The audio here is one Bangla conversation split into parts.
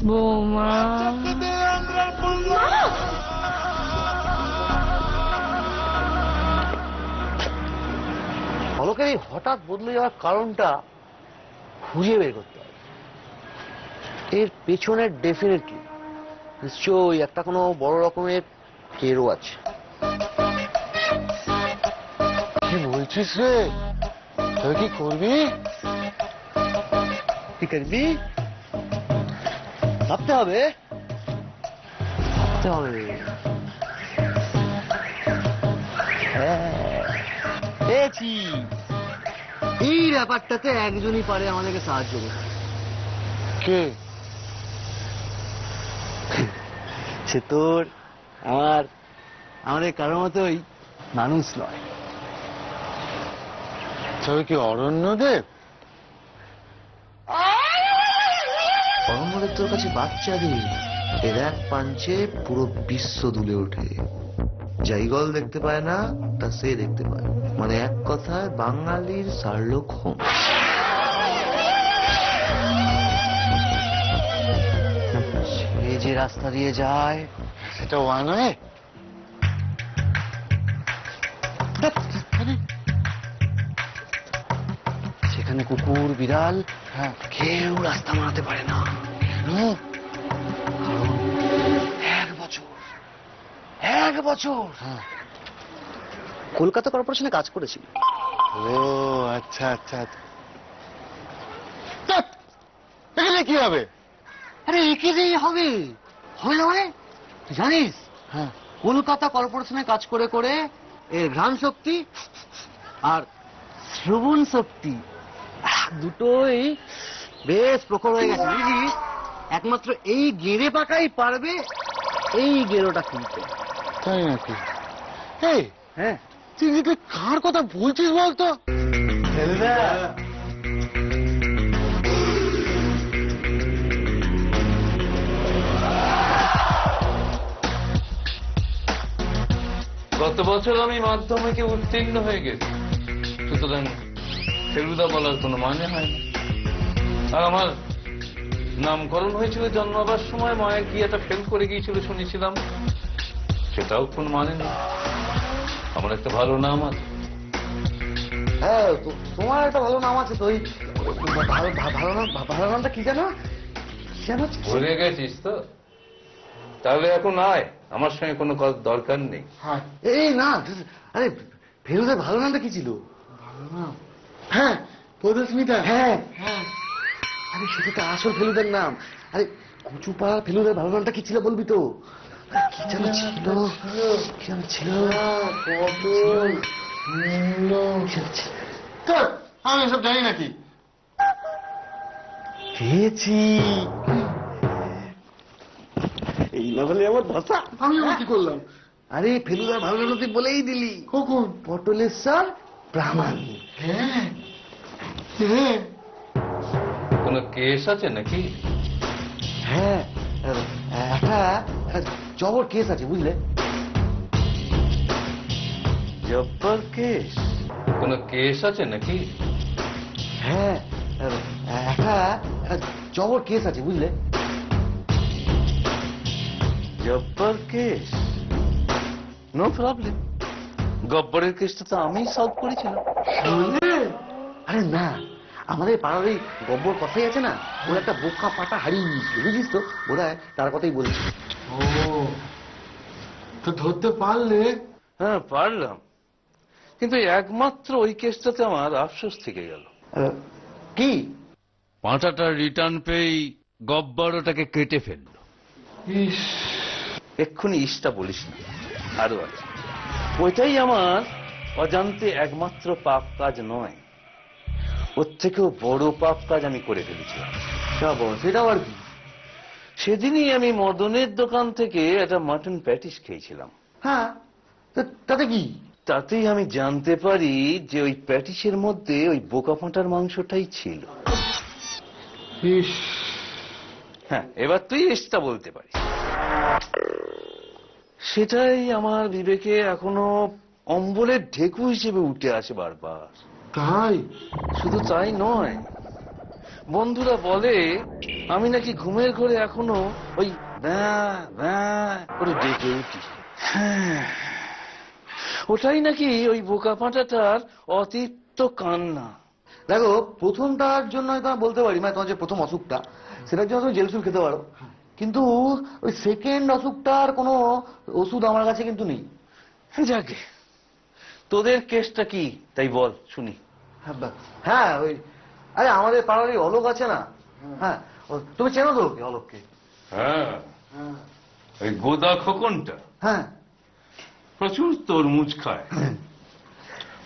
বৌমা অলকের এই হঠাৎ বদলে যাওয়ার কারণটা খুঁজে বের করতে হবে। এর পেছনে ডেফিনেটলি নিশ্চয়ই একটা কোনো বড় রকমের কেরও আছে। কি বলছিস রে? তুই কি করবি? কি করবি? ভাবতে হবে, ভাবতে হবে। পেয়েছি। এই ব্যাপারটাতে একজনই পারে আমাদেরকে সাহায্য করতে। কে? সে তোর আমার আমাদের কারোর মতোই মানুষ নয়। তবে কি অরণ্যদেব? অরণ্যদেব তোর কাছে বাচ্চা রে। এর এক পাঞ্চে পুরো বিশ্ব দুলে ওঠে। জাইগল দেখতে পায় না, তা সে দেখতে পায়। মানে এক কথায় বাঙালির শার্লক হোমস। সে যে রাস্তা দিয়ে যায় সেটা ওয়ান ওয়ে। সেখানে কুকুর বিড়াল কেউ রাস্তা মারাতে পারে না। এক বছর কলকাতা কর্পোরেশনে কাজ করেছিল। ও আচ্ছা আচ্ছা। এখানে কি হবে? আরে একে দিয়ে হবে হবে না মানে তুই জানিস? হ্যাঁ, কলকাতা কর্পোরেশনে কাজ করে করে এর ঘ্রাণ শক্তি আর শ্রবণ শক্তি দুটোই বেশ প্রখর হয়ে গেছে বুঝিস। একমাত্র এই গেড়ে পাকাই পারবে এই গেরোটা খুলতে। তাই নাকি? হ্যাঁ, তুই কার কথা বলছিস বলতো? গত বছর আমি মাধ্যমিকে উত্তীর্ণ হয়ে গেছি, সুতরাং ফেলুদা বলার কোনো মানে হয় না। আর আমার নামকরণ হয়েছিল জন্মাবার সময় মায়ের কি একটা ফেল করে গিয়েছিল শুনেছিলাম, সেটাও কোন মানে নেই। আমার একটা ভালো নাম আছে। হ্যাঁ, তোমার একটা ভালো নাম আছে তো। ভালো নামটা কি জানো? ভুলে গেছিস তো? তাহলে এখন আয়, আমার সঙ্গে কোনো দরকার নেই। এই না, আরে ফেলুদার ভালো নামটা কি ছিল? ভালো নাম? হ্যাঁ, পদস্মিতা। হ্যাঁ হ্যাঁ, আরে সেটা তো আসল ফেলুদার নাম। আরে কচুপাড়ার ফেলুদার ভালো নামটা কি ছিল বলবি তো? কি যেন ছিল, কি যেন ছিল? আমি এসব জানি নাকি। পেয়েছি। এই না বলে আমার ভাষা। আমি কি করলাম? আরে ফেলুদার ভালো নাম তুই বলেই দিলি। কখন? পটলেশ্বর প্রামাণিক। হ্যাঁ হ্যাঁ। কোনো কেস আছে নাকি? হ্যাঁ, একটা জবর কেস আছে বুঝলে। জব্বর কেস? কোনো কেস আছে নাকি? হ্যাঁ, একটা জবর কেস আছে বুঝলে। জব্বর কেস? No problem. গব্বরের কেসটা তো আমিই সলভ করেছিলাম। আরে না, আমাদের পাড়ার ওই গব্বর কথাই আছে না, ওর একটা বোকা পাটা হারিয়ে গিয়েছিল বুঝিস তো, বোধহয় তার কথাই বলছি। ও তো ধরতে পারলে? হ্যাঁ পারলাম, কিন্তু একমাত্র ওই কেসটাতে আমার আফসোস থেকে গেল। কি? পাঁঠাটা রিটার্ন পেয়েই গব্বর ওটাকে কেটে ফেলল। এক্ষুনি ইসটা বলিস না, আরো আছে। ওইটাই আমার অজান্তে একমাত্র পাপ কাজ নয়, ওর থেকেও বড় পাপ কাজ আমি করে ফেলেছিলাম। সেটা আর কি? সেদিনই আমি মদনের দোকান থেকে একটা মাটন প্যাটিস খেয়েছিলাম। হ্যাঁ, তাতে কি? তাতেই আমি জানতে পারি যে ওই প্যাটিসের মধ্যে ওই বোকা ফাঁটার মাংসটাই ছিল। হ্যাঁ, এবার তুই এসটা বলতে পারিস। সেটাই আমার বিবেকে এখনো অম্বলের ঢেকু হিসেবে উঠে আসে বারবার। তাই? শুধু তাই নয়, বন্ধুরা বলে আমি নাকি ঘুমের ঘরে এখনো ওই ব্যাঁ ব্যাঁ করে ডেকে উঠি। হ্যাঁ, ওটাই নাকি ওই বোকা পাঁঠাটার অতিরিক্ত কান্না। দেখো, প্রথমটার জন্য হয়তো আমি বলতে পারি, মানে তোমার যে প্রথম অসুখটা, সেটার জন্য তুমি জেলসুল খেতে পারো, কিন্তু ওই সেকেন্ড অসুখটার কোনো ওষুধ আমার কাছে কিন্তু নেই। যাকে, তোদের কেসটা কি তাই বল শুনি। হ্যাঁ, ওই আরে আমাদের পাড়ার ওই অলোক আছে না? হ্যাঁ, তুমি চেনো তো ওকে, অলোককে? হ্যাঁ, ওই গোদা খোকনটা হ্যাঁ, প্রচুর তরমুজ খায়।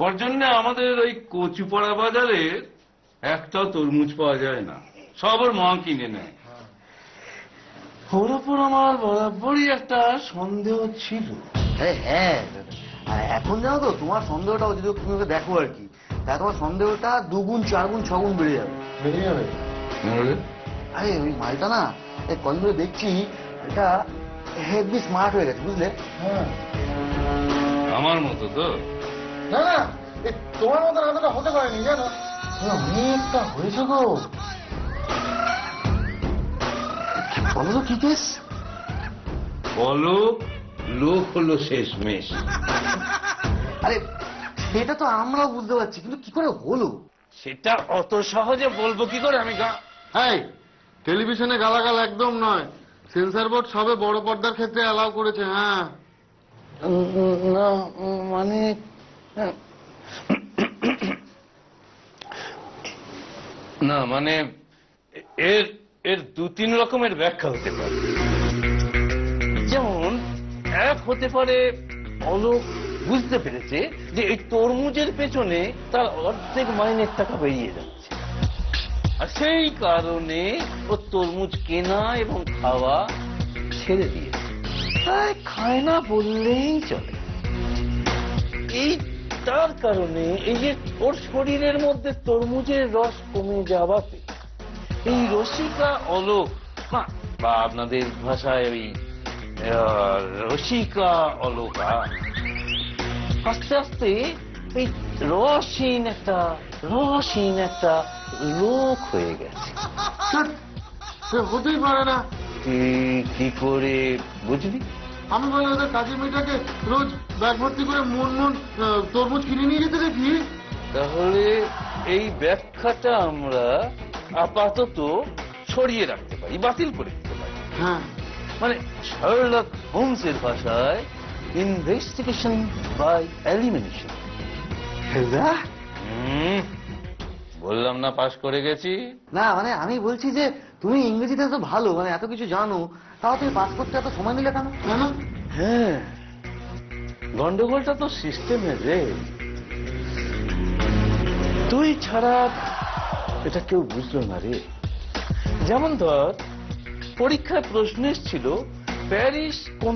ওর জন্য আমাদের ওই কচুপাড়া বাজারে একটাও তরমুজ পাওয়া যায় না, সব ওর মা কিনে নেয়। ওর ওপর আমার বরাবরই একটা সন্দেহ ছিল। হ্যাঁ, আর এখন জানো তো তোমার সন্দেহটাও, যদি তুমি ওকে দেখো আর কি, তাহলে তোমার সন্দেহটা 2 গুণ 4 গুণ 6 গুণ বেড়ে যাবে। আরে ওই মালটা না, এই কদিন ধরে দেখছি এটা হেভি স্মার্ট হয়ে গেছে, বুঝলে? আমার মতো তো? না না, তোমার মতো এতটা হতে পারেনি, জানো, অনেকটা হয়েছে গো। বলো তো কি কেস? বলো, লোক হলো শেষমেশ। আরে সেটা তো আমরাও বুঝতে পারছি, কিন্তু কি করে হলো? সেটা অত সহজে বলবো কি করে আমি? এই টেলিভিশনে গালাগাল একদম নয়, সেন্সর বোর্ড সবে বড় পর্দার ক্ষেত্রে অ্যালাউ করেছে। হ্যাঁ, না মানে না মানে এর এর 2-3 রকমের ব্যাখ্যা হতে পারে। যেমন এক হতে পারে অলোক বুঝতে পেরেছে যে এই তরমুজের পেছনে তার অর্ধেক মাইনের টাকা বেরিয়ে যাচ্ছে, আর সেই কারণে ও তরমুজ কেনা এবং খাওয়া ছেড়ে দিয়েছে। তাই খায় না বললেই চলে। এই তার কারণে এই যে ওর শরীরের মধ্যে তরমুজের রস কমে যাওয়াতে এই রসিকা অলোক, বা আপনাদের ভাষায় ওই রসিকা অলোকা, আস্তে আস্তে এই রসহীন একটা লোক হয়ে গেছে। সে হতেই পারে না। কি করে বুঝলি? আমি বলি ওদের কাজের মেয়েটাকে রোজ ব্যাগ ভর্তি করে মন তরমুজ কিনে নিয়ে যেতে দেখি। তাহলে এই ব্যাখ্যাটা আমরা আপাতত সরিয়ে রাখতে পারি, বাতিল করে দিতে পারি। হ্যাঁ, মানে শার্লক হোমসের ভাষায় ইনভেস্টিগেশন বাই এলিমিনেশন। বললাম না পাশ করে গেছি। না মানে আমি বলছি যে তুমি ইংরেজিতে তো ভালো, মানে এত কিছু জানো, তাও তুমি পাস করতে এত সময় নিলে কেন? হ্যাঁ, গন্ডগোলটা তো সিস্টেমের রে। তুই ছাড়া এটা কেউ বুঝলো না রে। যেমন ধর, পরীক্ষায় প্রশ্ন এসেছিল প্যারিস কোন